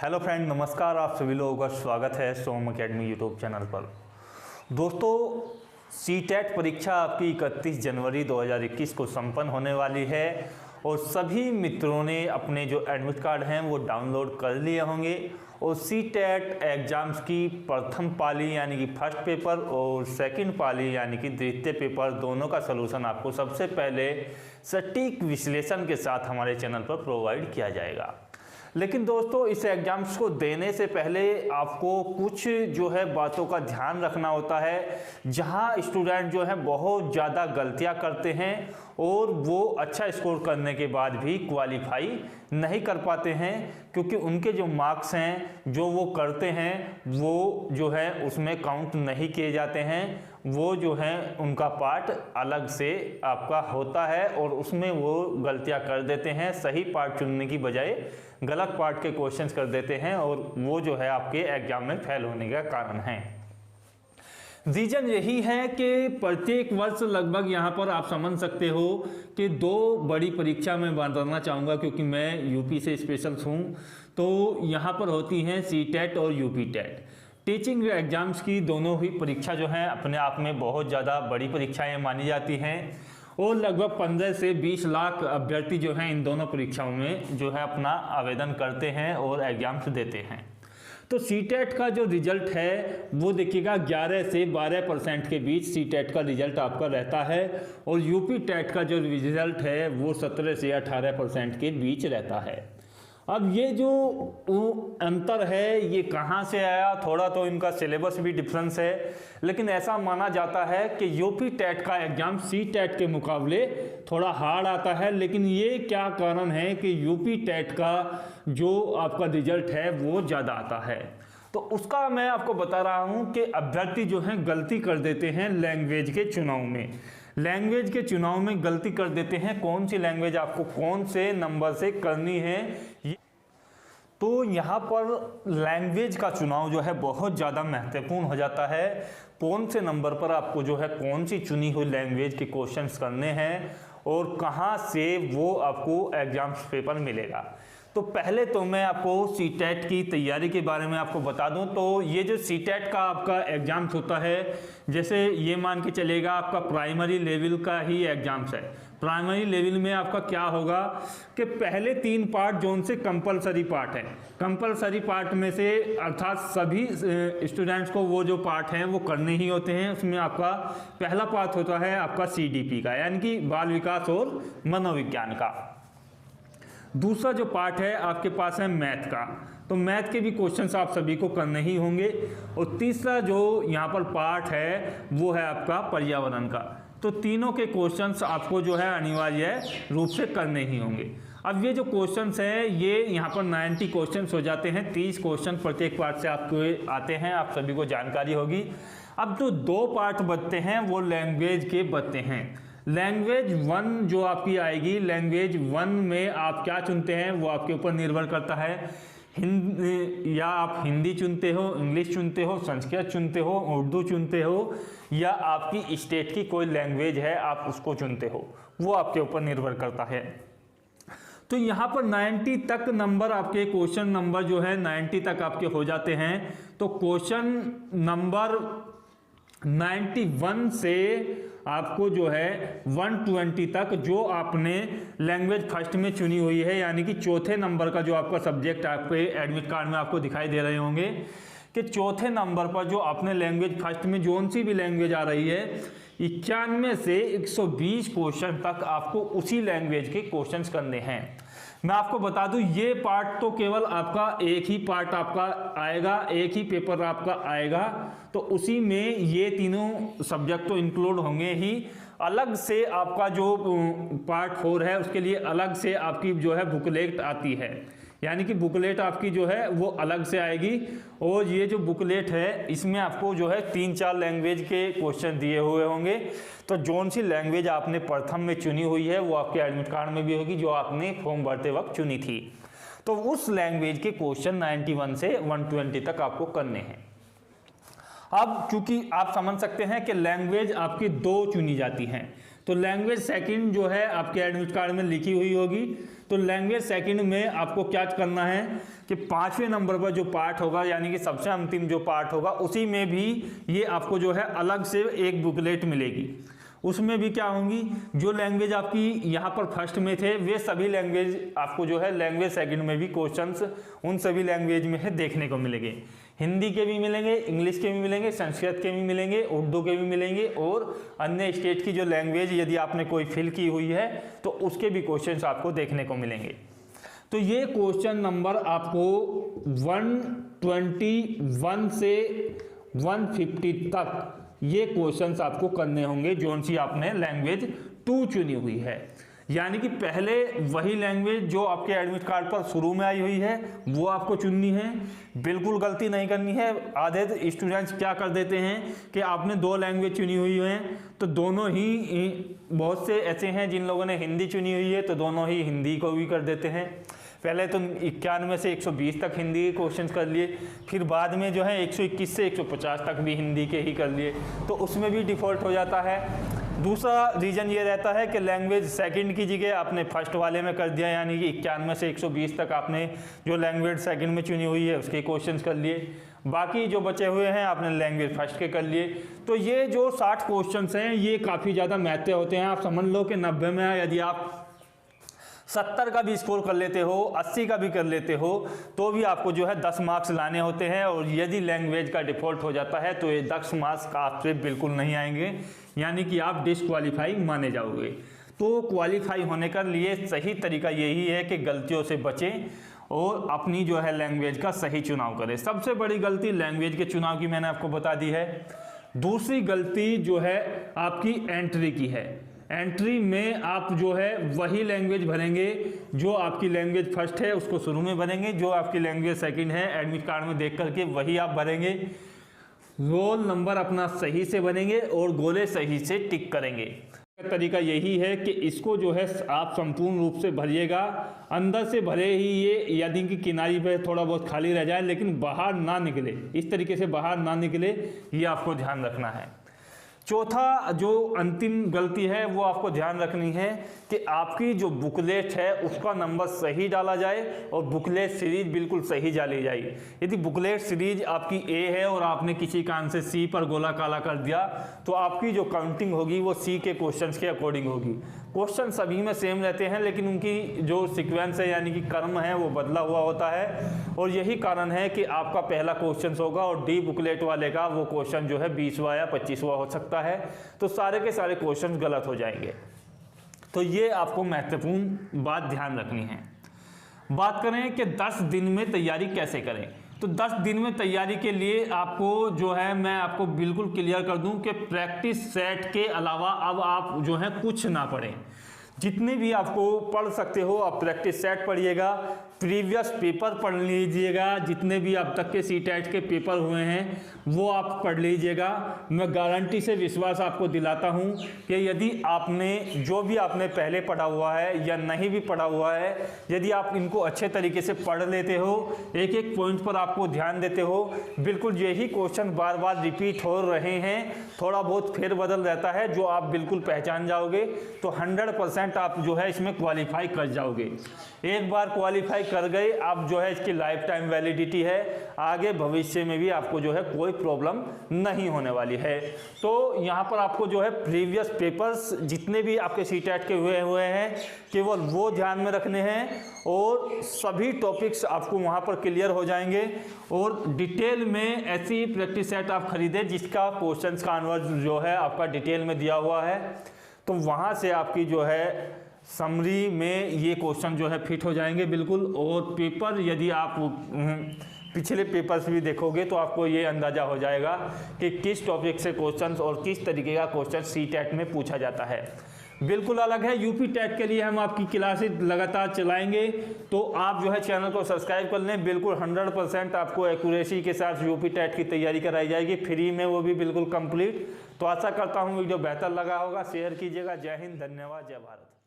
Hello friend, नमस्कार। आप सभी लोगों का स्वागत है सोम अकेडमी यूट्यूब चैनल पर। दोस्तों, सीटेट परीक्षा आपकी 31 जनवरी 2021 को संपन्न होने वाली है और सभी मित्रों ने अपने जो एडमिट कार्ड हैं वो डाउनलोड कर लिए होंगे और सीटेट एग्ज़ाम्स की प्रथम पाली यानी कि फर्स्ट पेपर और सेकंड पाली यानी कि द्वितीय पेपर दोनों का सलूशन आपको सबसे पहले सटीक विश्लेषण के साथ हमारे चैनल पर प्रोवाइड किया जाएगा। लेकिन दोस्तों, इस एग्ज़ाम्स को देने से पहले आपको कुछ जो है बातों का ध्यान रखना होता है, जहां स्टूडेंट जो है बहुत ज़्यादा गलतियां करते हैं और वो अच्छा स्कोर करने के बाद भी क्वालिफाई नहीं कर पाते हैं, क्योंकि उनके जो मार्क्स हैं जो वो करते हैं वो जो है उसमें काउंट नहीं किए जाते हैं। वो जो है उनका पार्ट अलग से आपका होता है और उसमें वो गलतियां कर देते हैं, सही पार्ट चुनने की बजाय गलत पार्ट के क्वेश्चंस कर देते हैं और वो जो है आपके एग्जाम में फेल होने का कारण है। रीजन यही है कि प्रत्येक वर्ष लगभग यहाँ पर आप समझ सकते हो कि दो बड़ी परीक्षा में बांटना चाहूँगा, क्योंकि मैं यूपी से स्पेशल हूँ। तो यहाँ पर होती हैं सीटेट और यूपी टेट। टीचिंग एग्जाम्स की दोनों ही परीक्षा जो है अपने आप में बहुत ज़्यादा बड़ी परीक्षाएं मानी जाती हैं और लगभग 15 से 20 लाख अभ्यर्थी जो हैं इन दोनों परीक्षाओं में जो है अपना आवेदन करते हैं और एग्जाम्स देते हैं। तो सीटेट का जो रिजल्ट है वो देखिएगा 11 से 12% के बीच सीटेट का रिजल्ट आपका रहता है और यूपी टेट का जो रिजल्ट है वो 17 से 18% के बीच रहता है। अब ये जो अंतर है ये कहाँ से आया? थोड़ा तो इनका सिलेबस भी डिफरेंस है, लेकिन ऐसा माना जाता है कि यूपी टेट का एग्जाम सी टेट के मुकाबले थोड़ा हार्ड आता है। लेकिन ये क्या कारण है कि यूपी टेट का जो आपका रिजल्ट है वो ज़्यादा आता है? तो उसका मैं आपको बता रहा हूँ कि अभ्यर्थी जो हैं गलती कर देते हैं लैंग्वेज के चुनाव में। लैंग्वेज के चुनाव में गलती कर देते हैं। कौन सी लैंग्वेज आपको कौन से नंबर से करनी है, तो यहाँ पर लैंग्वेज का चुनाव जो है बहुत ज़्यादा महत्वपूर्ण हो जाता है। कौन से नंबर पर आपको जो है कौन सी चुनी हुई लैंग्वेज के क्वेश्चंस करने हैं और कहाँ से वो आपको एग्जाम्स पेपर मिलेगा। तो पहले तो मैं आपको सीटेट की तैयारी के बारे में आपको बता दूं। तो ये जो सीटेट का आपका एग्जाम्स होता है, जैसे ये मान के चलेगा आपका प्राइमरी लेवल का ही एग्जाम्स है। प्राइमरी लेवल में आपका क्या होगा कि पहले 3 पार्ट जो उनसे कंपलसरी पार्ट है, कंपलसरी पार्ट में से अर्थात सभी स्टूडेंट्स को वो जो पार्ट हैं वो करने ही होते हैं। उसमें आपका पहला पार्ट होता है आपका CDP का, यानी कि बाल विकास और मनोविज्ञान का। दूसरा जो पार्ट है आपके पास है मैथ का, तो मैथ के भी क्वेश्चंस आप सभी को करने ही होंगे। और तीसरा जो यहाँ पर पार्ट है वो है आपका पर्यावरण का। तो तीनों के क्वेश्चंस आपको जो है अनिवार्य रूप से करने ही होंगे। अब ये जो क्वेश्चंस हैं ये यहाँ पर 90 क्वेश्चंस हो जाते हैं। 30 क्वेश्चन प्रत्येक पार्ट से आपको आते हैं, आप सभी को जानकारी होगी। अब जो 2 पार्ट बचते हैं वो लैंग्वेज के बचते हैं। लैंग्वेज 1 जो आपकी आएगी, लैंग्वेज 1 में आप क्या चुनते हैं वो आपके ऊपर निर्भर करता है। या आप हिंदी चुनते हो, इंग्लिश चुनते हो, संस्कृत चुनते हो, उर्दू चुनते हो, या आपकी स्टेट की कोई लैंग्वेज है आप उसको चुनते हो, वो आपके ऊपर निर्भर करता है। तो यहाँ पर 90 तक नंबर आपके क्वेश्चन नंबर जो है 90 तक आपके हो जाते हैं। तो क्वेश्चन नंबर 91 से आपको जो है 120 तक जो आपने लैंग्वेज फर्स्ट में चुनी हुई है, यानी कि चौथे नंबर का जो आपका सब्जेक्ट आपके एडमिट कार्ड में आपको दिखाई दे रहे होंगे कि चौथे नंबर पर जो आपने लैंग्वेज फर्स्ट में जो सी भी लैंग्वेज आ रही है, 91 से 120 क्वेश्चन तक आपको उसी लैंग्वेज के क्वेश्चंस करने हैं। मैं आपको बता दूं ये पार्ट तो केवल आपका एक ही पार्ट आपका आएगा, एक ही पेपर आपका आएगा, तो उसी में ये तीनों सब्जेक्ट तो इंक्लूड होंगे ही। अलग से आपका जो पार्ट 4 है उसके लिए अलग से आपकी जो है बुकलेट आती है, यानी कि बुकलेट आपकी जो है वो अलग से आएगी। और ये जो बुकलेट है इसमें आपको जो है 3-4 लैंग्वेज के क्वेश्चन दिए हुए होंगे। तो जौन सी लैंग्वेज आपने प्रथम में चुनी हुई है वो आपके एडमिट कार्ड में भी होगी, जो आपने फॉर्म भरते वक्त चुनी थी। तो उस लैंग्वेज के क्वेश्चन 91 से 120 तक आपको करने हैं। अब चूंकि आप समझ सकते हैं कि लैंग्वेज आपकी 2 चुनी जाती हैं। तो लैंग्वेज सेकंड जो है आपके एडमिट कार्ड में लिखी हुई होगी। तो लैंग्वेज सेकंड में आपको क्या करना है कि 5वें नंबर पर जो पार्ट होगा, यानी कि सबसे अंतिम जो पार्ट होगा, उसी में भी ये आपको जो है अलग से एक बुकलेट मिलेगी। उसमें भी क्या होंगी, जो लैंग्वेज आपकी यहाँ पर फर्स्ट में थे वे सभी लैंग्वेज आपको जो है लैंग्वेज सेकंड में भी क्वेश्चंस उन सभी लैंग्वेज में है देखने को मिलेंगे। हिंदी के भी मिलेंगे, इंग्लिश के भी मिलेंगे, संस्कृत के भी मिलेंगे, उर्दू के भी मिलेंगे, और अन्य स्टेट की जो लैंग्वेज यदि आपने कोई फिल की हुई है तो उसके भी क्वेश्चंस आपको देखने को मिलेंगे। तो ये क्वेश्चन नंबर आपको 121 से 150 तक ये क्वेश्चंस आपको करने होंगे जोन सी आपने लैंग्वेज 2 चुनी हुई है। यानी कि पहले वही लैंग्वेज जो आपके एडमिट कार्ड पर शुरू में आई हुई है वो आपको चुननी है, बिल्कुल गलती नहीं करनी है। आधे स्टूडेंट्स क्या कर देते हैं कि आपने 2 लैंग्वेज चुनी हुई है तो दोनों ही, बहुत से ऐसे हैं जिन लोगों ने हिंदी चुनी हुई है तो दोनों ही हिंदी को भी कर देते हैं। पहले तो 91 से 120 तक हिंदी के क्वेश्चन कर लिए, फिर बाद में जो है 121 से 150 तक भी हिंदी के ही कर लिए, तो उसमें भी डिफ़ॉल्ट हो जाता है। दूसरा रीज़न ये रहता है कि लैंग्वेज सेकंड की जगह आपने फर्स्ट वाले में कर दिया, यानी कि 91 से 120 तक आपने जो लैंग्वेज सेकंड में चुनी हुई है उसके क्वेश्चंस कर लिए, बाकी जो बचे हुए हैं आपने लैंग्वेज फर्स्ट के कर लिए। तो ये जो 60 क्वेश्चंस हैं ये काफ़ी ज़्यादा महत्व होते हैं। आप समझ लो कि 90 में यदि आप 70 का भी स्कोर कर लेते हो, 80 का भी कर लेते हो, तो भी आपको जो है 10 मार्क्स लाने होते हैं, और यदि लैंग्वेज का डिफ़ॉल्ट हो जाता है तो ये 10 मार्क्स का आपसे बिल्कुल नहीं आएंगे, यानी कि आप डिसक्वालीफाई माने जाओगे। तो क्वालिफाई होने का लिए सही तरीका यही है कि गलतियों से बचें और अपनी जो है लैंग्वेज का सही चुनाव करें। सबसे बड़ी गलती लैंग्वेज के चुनाव की मैंने आपको बता दी है। दूसरी गलती जो है आपकी एंट्री की है। एंट्री में आप जो है वही लैंग्वेज भरेंगे जो आपकी लैंग्वेज फर्स्ट है उसको शुरू में भरेंगे, जो आपकी लैंग्वेज सेकंड है एडमिट कार्ड में देख करके वही आप भरेंगे। रोल नंबर अपना सही से भरेंगे और गोले सही से टिक करेंगे। तरीका यही है कि इसको जो है आप संपूर्ण रूप से भरिएगा, अंदर से भरे ही ये, यदि कि किनारी पे थोड़ा बहुत खाली रह जाए लेकिन बाहर ना निकले, इस तरीके से बाहर ना निकले, ये आपको ध्यान रखना है। चौथा जो अंतिम गलती है वो आपको ध्यान रखनी है कि आपकी जो बुकलेट है उसका नंबर सही डाला जाए और बुकलेट सीरीज बिल्कुल सही डाली जाए। यदि बुकलेट सीरीज आपकी ए है और आपने किसी कारण से सी पर गोला काला कर दिया तो आपकी जो काउंटिंग होगी वो सी के क्वेश्चंस के अकॉर्डिंग होगी। क्वेश्चन सभी में सेम रहते हैं लेकिन उनकी जो सीक्वेंस है यानी कि क्रम है वो बदला हुआ होता है, और यही कारण है कि आपका पहला क्वेश्चन होगा और डी बुकलेट वाले का वो क्वेश्चन जो है 20वां या 25वां हो सकता है, तो सारे के सारे क्वेश्चन गलत हो जाएंगे। तो ये आपको महत्वपूर्ण बात ध्यान रखनी है। बात करें कि 10 दिन में तैयारी कैसे करें, तो 10 दिन में तैयारी के लिए आपको जो है मैं आपको बिल्कुल क्लियर कर दूं कि प्रैक्टिस सेट के अलावा अब आप जो है कुछ ना पढ़ें। जितने भी आपको पढ़ सकते हो आप प्रैक्टिस सेट पढ़िएगा, प्रीवियस पेपर पढ़ लीजिएगा, जितने भी अब तक के सीटेट के पेपर हुए हैं वो आप पढ़ लीजिएगा। मैं गारंटी से विश्वास आपको दिलाता हूं कि यदि आपने जो भी आपने पहले पढ़ा हुआ है या नहीं भी पढ़ा हुआ है, यदि आप इनको अच्छे तरीके से पढ़ लेते हो, एक एक पॉइंट पर आपको ध्यान देते हो, बिल्कुल यही क्वेश्चन बार बार रिपीट हो रहे हैं, थोड़ा बहुत फेरबदल रहता है जो आप बिल्कुल पहचान जाओगे, तो 100% आप जो है इसमें क्वालिफाई कर जाओगे। एक बार क्वालिफाई कर गए आप जो है इसकी लाइफ टाइम वैलिडिटी है, आगे भविष्य में भी आपको जो है कोई प्रॉब्लम नहीं होने वाली है। तो यहाँ पर आपको जो है प्रीवियस पेपर्स जितने भी आपके सीटेट के हुए हैं केवल वो ध्यान में रखने हैं और सभी टॉपिक्स आपको वहाँ पर क्लियर हो जाएंगे, और डिटेल में ऐसी प्रैक्टिस सेट आप खरीदें जिसका क्वेश्चन का आंसर जो है आपका डिटेल में दिया हुआ है, तो वहाँ से आपकी जो है समरी में ये क्वेश्चन जो है फिट हो जाएंगे बिल्कुल। और पेपर यदि आप पिछले पेपर्स भी देखोगे तो आपको ये अंदाज़ा हो जाएगा कि किस टॉपिक से क्वेश्चंस और किस तरीके का क्वेश्चन सीटेट में पूछा जाता है। बिल्कुल अलग है। यूपी टेट के लिए हम आपकी क्लासेज लगातार चलाएंगे, तो आप जो है चैनल को सब्सक्राइब कर लें। बिल्कुल 100% आपको एक्यूरेसी के साथ यूपी टेट की तैयारी कराई जाएगी फ्री में, वो भी बिल्कुल कंप्लीट। तो आशा करता हूँ वीडियो बेहतर लगा होगा, शेयर कीजिएगा। जय हिंद, धन्यवाद, जय भारत।